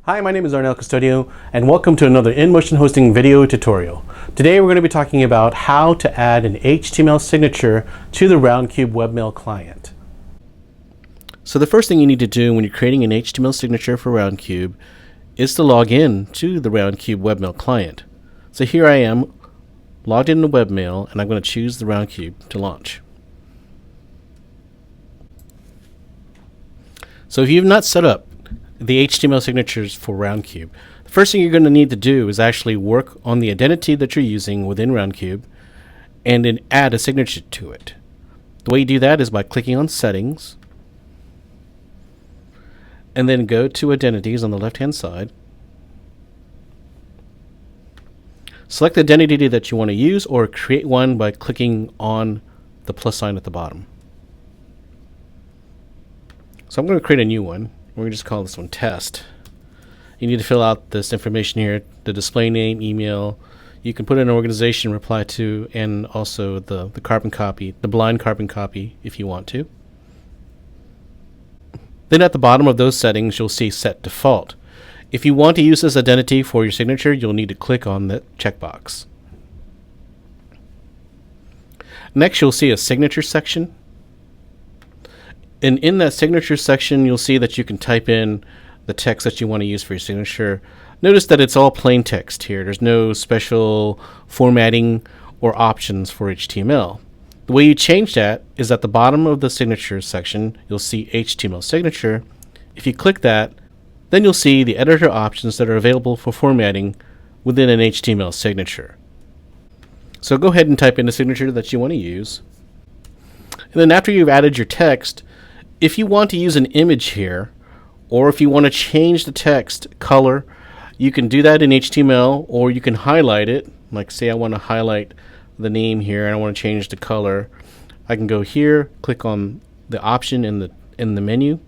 Hi, my name is Arnel Custodio, and welcome to another InMotion Hosting video tutorial. Today we're going to be talking about how to add an HTML signature to the Roundcube Webmail client. So the first thing you need to do when you're creating an HTML signature for Roundcube is to log in to the Roundcube Webmail client. So here I am, logged into Webmail, and I'm going to choose the Roundcube to launch. So if you've not set up the HTML signatures for Roundcube, the first thing you're going to need to do is actually work on the identity that you're using within Roundcube and then add a signature to it. The way you do that is by clicking on Settings and then go to Identities on the left hand side. Select the identity that you want to use or create one by clicking on the plus sign at the bottom. So I'm going to create a new one. We're going to just call this one Test. You need to fill out this information here, the display name, email. You can put in an organization, reply to, and also the carbon copy, the blind carbon copy if you want to. Then at the bottom of those settings, you'll see Set Default. If you want to use this identity for your signature, you'll need to click on the checkbox. Next, you'll see a signature section. And in that signature section, you'll see that you can type in the text that you want to use for your signature. Notice that it's all plain text here. There's no special formatting or options for HTML. The way you change that is at the bottom of the signature section, you'll see HTML signature. If you click that, then you'll see the editor options that are available for formatting within an HTML signature. So go ahead and type in the signature that you want to use. And then after you've added your text, if you want to use an image here, or if you want to change the text color, you can do that in HTML, or you can highlight it. Like say I want to highlight the name here and I want to change the color. I can go here, click on the option in the menu,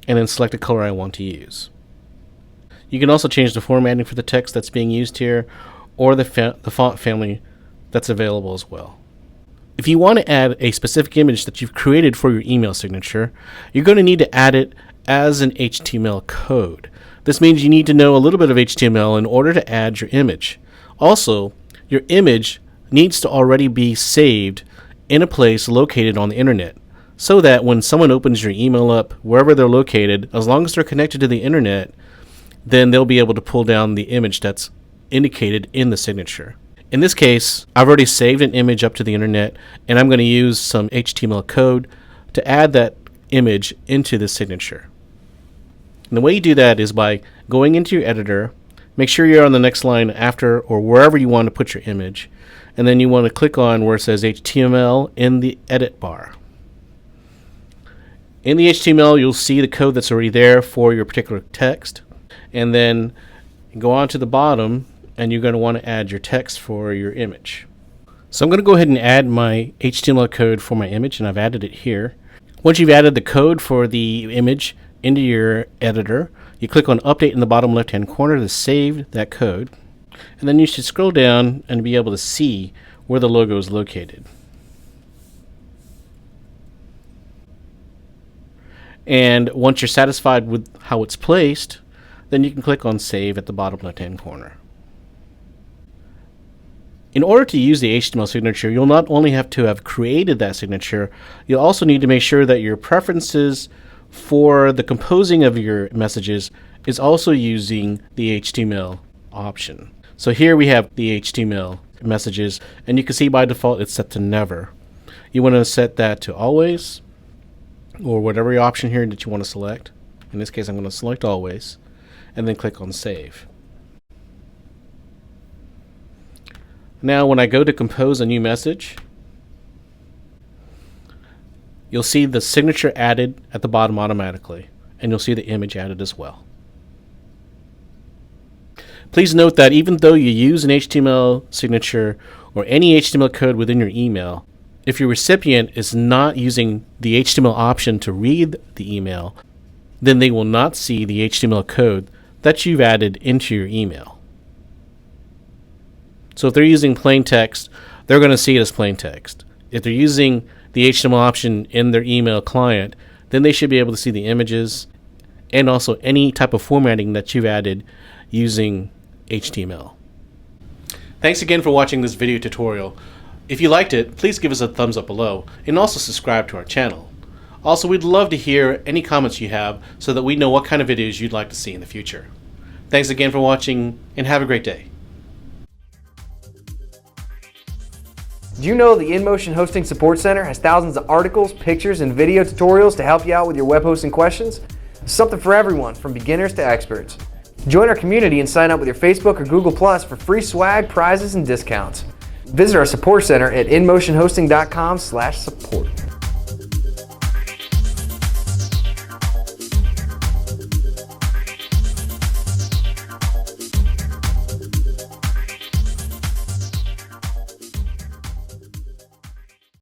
and then select the color I want to use. You can also change the formatting for the text that's being used here, or the font family that's available as well. If you want to add a specific image that you've created for your email signature, you're going to need to add it as an HTML code. This means you need to know a little bit of HTML in order to add your image. Also, your image needs to already be saved in a place located on the internet, so that when someone opens your email up, wherever they're located, as long as they're connected to the internet, then they'll be able to pull down the image that's indicated in the signature. In this case, I've already saved an image up to the internet, and I'm going to use some HTML code to add that image into the signature. And the way you do that is by going into your editor, make sure you're on the next line after or wherever you want to put your image, and then you want to click on where it says HTML in the edit bar. In the HTML, you'll see the code that's already there for your particular text, and then go on to the bottom and you're going to want to add your text for your image. So I'm going to go ahead and add my HTML code for my image, and I've added it here. Once you've added the code for the image into your editor, you click on Update in the bottom left hand corner to save that code, and then you should scroll down and be able to see where the logo is located. And once you're satisfied with how it's placed, then you can click on Save at the bottom left hand corner. In order to use the HTML signature, you'll not only have to have created that signature, you'll also need to make sure that your preferences for the composing of your messages is also using the HTML option. So here we have the HTML messages, and you can see by default it's set to Never. You want to set that to Always, or whatever your option here that you want to select. In this case, I'm going to select Always, and then click on Save. Now when I go to compose a new message, you'll see the signature added at the bottom automatically, and you'll see the image added as well. Please note that even though you use an HTML signature or any HTML code within your email, if your recipient is not using the HTML option to read the email, then they will not see the HTML code that you've added into your email. So if they're using plain text, they're going to see it as plain text. If they're using the HTML option in their email client, then they should be able to see the images and also any type of formatting that you've added using HTML. Thanks again for watching this video tutorial. If you liked it, please give us a thumbs up below and also subscribe to our channel. Also, we'd love to hear any comments you have so that we know what kind of videos you'd like to see in the future. Thanks again for watching and have a great day. Do you know the InMotion Hosting Support Center has thousands of articles, pictures, and video tutorials to help you out with your web hosting questions? Something for everyone, from beginners to experts. Join our community and sign up with your Facebook or Google Plus for free swag, prizes, and discounts. Visit our support center at inmotionhosting.com/support.